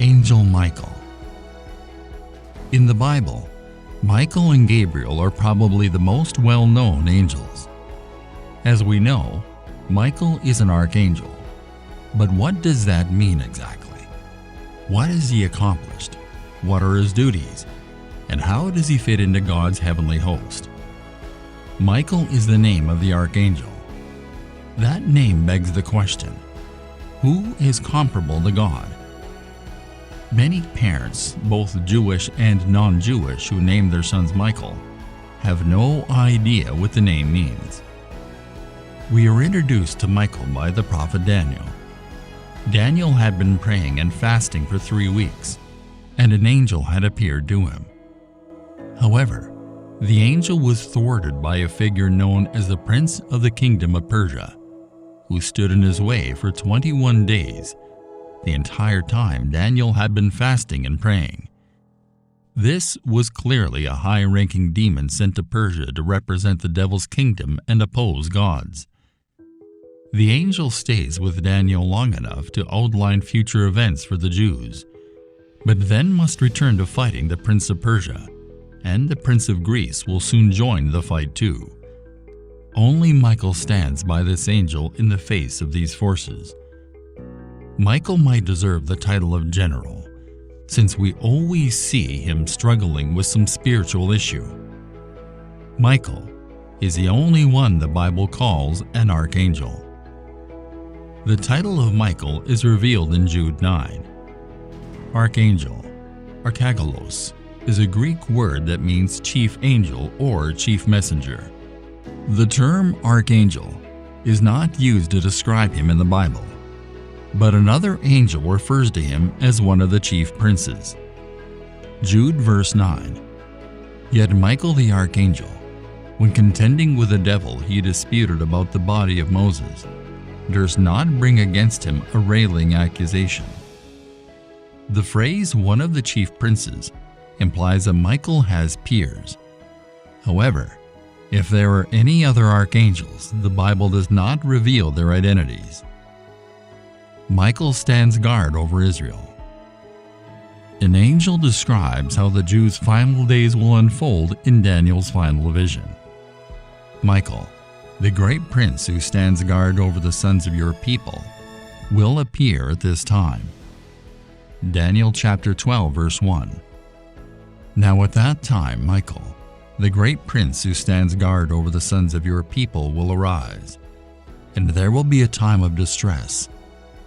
Angel Michael. In the Bible, Michael and Gabriel are probably the most well-known angels. As we know, Michael is an archangel. But what does that mean exactly? What has he accomplished? What are his duties? And how does he fit into God's heavenly host? Michael is the name of the archangel. That name begs the question, who is comparable to God? Many parents, both Jewish and non-Jewish, who name their sons Michael, have no idea what the name means. We are introduced to Michael by the prophet Daniel. Daniel had been praying and fasting for 3 weeks, and an angel had appeared to him. However, the angel was thwarted by a figure known as the Prince of the Kingdom of Persia, who stood in his way for 21 days, the entire time Daniel had been fasting and praying. This was clearly a high-ranking demon sent to Persia to represent the devil's kingdom and oppose God's. The angel stays with Daniel long enough to outline future events for the Jews, but then must return to fighting the Prince of Persia, and the Prince of Greece will soon join the fight too. Only Michael stands by this angel in the face of these forces. Michael might deserve the title of general, since we always see him struggling with some spiritual issue. Michael is the only one the Bible calls an archangel. The title of Michael is revealed in Jude 9. Archangel, archagalos, is a Greek word that means chief angel or chief messenger. The term archangel is not used to describe him in the Bible, but another angel refers to him as one of the chief princes. Jude verse 9. Yet Michael the archangel, when contending with the devil he disputed about the body of Moses, durst not bring against him a railing accusation. The phrase one of the chief princes implies that Michael has peers. However, if there are any other archangels, the Bible does not reveal their identities. Michael stands guard over Israel. An angel describes how the Jews' final days will unfold in Daniel's final vision. Michael, the great prince who stands guard over the sons of your people, will appear at this time. Daniel chapter 12 verse 1. Now at that time Michael, the great prince who stands guard over the sons of your people, will arise, and there will be a time of distress,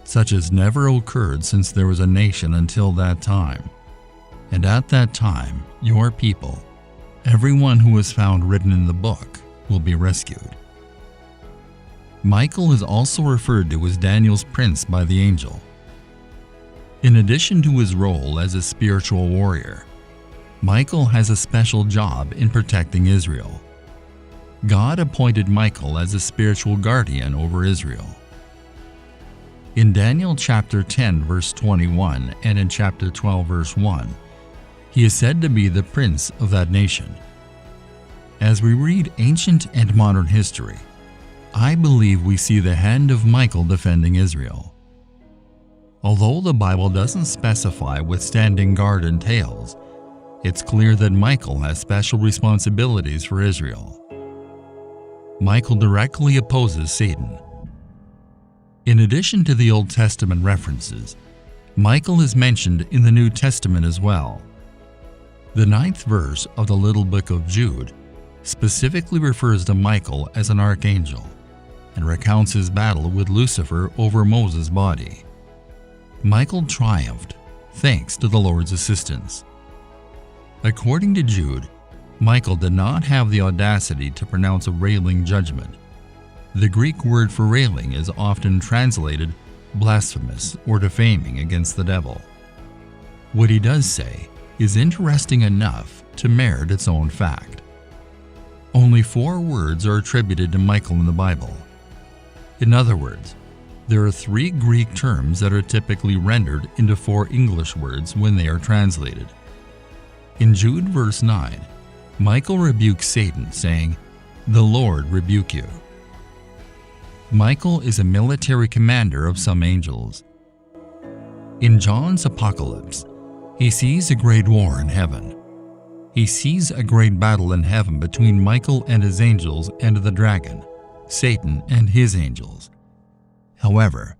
such as never occurred since there was a nation until that time. And at that time, your people, everyone who is found written in the book, will be rescued. Michael is also referred to as Daniel's prince by the angel. In addition to his role as a spiritual warrior, Michael has a special job in protecting Israel. God appointed Michael as a spiritual guardian over Israel. In Daniel chapter 10 verse 21 and in chapter 12 verse 1, he is said to be the prince of that nation. As we read ancient and modern history, I believe we see the hand of Michael defending Israel. Although the Bible doesn't specify what standing guard entails, it's clear that Michael has special responsibilities for Israel. Michael directly opposes Satan. In addition to the Old Testament references, Michael is mentioned in the New Testament as well. The 9th verse of the little book of Jude specifically refers to Michael as an archangel and recounts his battle with Lucifer over Moses' body. Michael triumphed thanks to the Lord's assistance. According to Jude, Michael did not have the audacity to pronounce a railing judgment. The Greek word for railing is often translated blasphemous or defaming against the devil. What he does say is interesting enough to merit its own fact. Only 4 words are attributed to Michael in the Bible. In other words, there are 3 Greek terms that are typically rendered into 4 English words when they are translated. In Jude verse 9, Michael rebukes Satan, saying, "The Lord rebuke you." Michael is a military commander of some angels. In John's Apocalypse, he sees a great war in heaven. He sees a great battle in heaven between Michael and his angels and the dragon, Satan and his angels. However,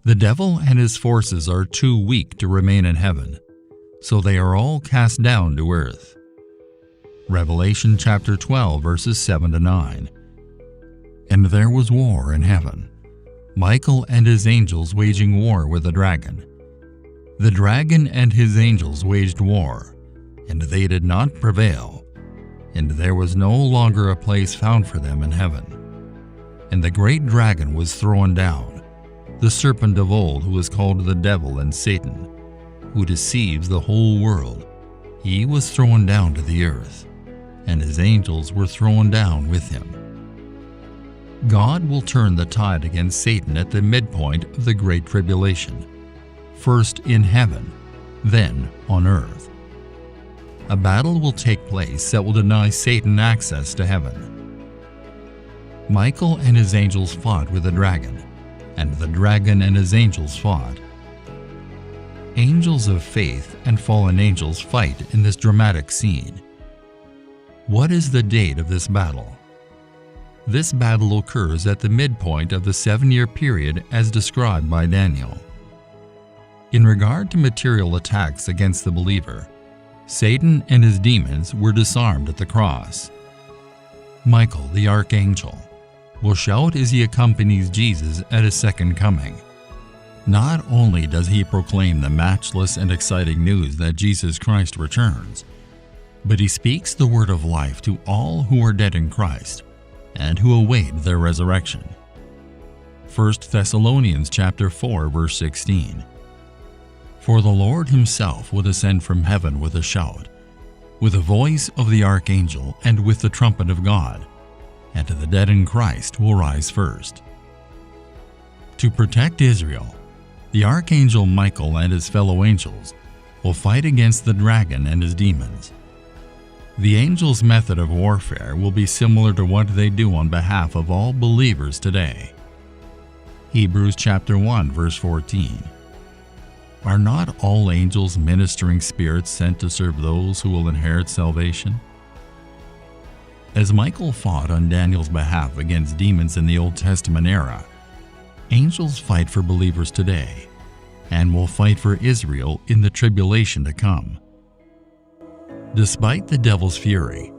the devil and his forces are too weak to remain in heaven, so they are all cast down to earth. Revelation chapter 12 verses 7 to 9. And there was war in heaven, Michael and his angels waging war with the dragon. The dragon and his angels waged war, and they did not prevail, and there was no longer a place found for them in heaven. And the great dragon was thrown down, the serpent of old, who is called the devil and Satan, who deceives the whole world. He was thrown down to the earth, and his angels were thrown down with him. God will turn the tide against Satan at the midpoint of the Great Tribulation, first in heaven, then on earth. A battle will take place that will deny Satan access to heaven. Michael and his angels fought with the dragon, and the dragon and his angels fought. Angels of faith and fallen angels fight in this dramatic scene. What is the date of this battle? This battle occurs at the midpoint of the 7-year period as described by Daniel. In regard to material attacks against the believer, Satan and his demons were disarmed at the cross. Michael, the Archangel, will shout as he accompanies Jesus at his second coming. Not only does he proclaim the matchless and exciting news that Jesus Christ returns, but he speaks the word of life to all who are dead in Christ and who await their resurrection. 1 Thessalonians chapter 4 verse 16. For the Lord himself will descend from heaven with a shout, with the voice of the Archangel, and with the trumpet of God, and the dead in Christ will rise first. To protect Israel, the Archangel Michael and his fellow angels will fight against the dragon and his demons. The angels' method of warfare will be similar to what they do on behalf of all believers today. Hebrews chapter 1 verse 14. Are not all angels ministering spirits sent to serve those who will inherit salvation? As Michael fought on Daniel's behalf against demons in the Old Testament era, angels fight for believers today and will fight for Israel in the tribulation to come. Despite the devil's fury,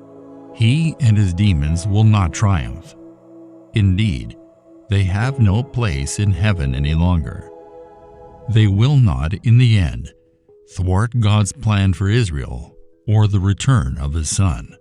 he and his demons will not triumph. Indeed, they have no place in heaven any longer. They will not, in the end, thwart God's plan for Israel or the return of his Son.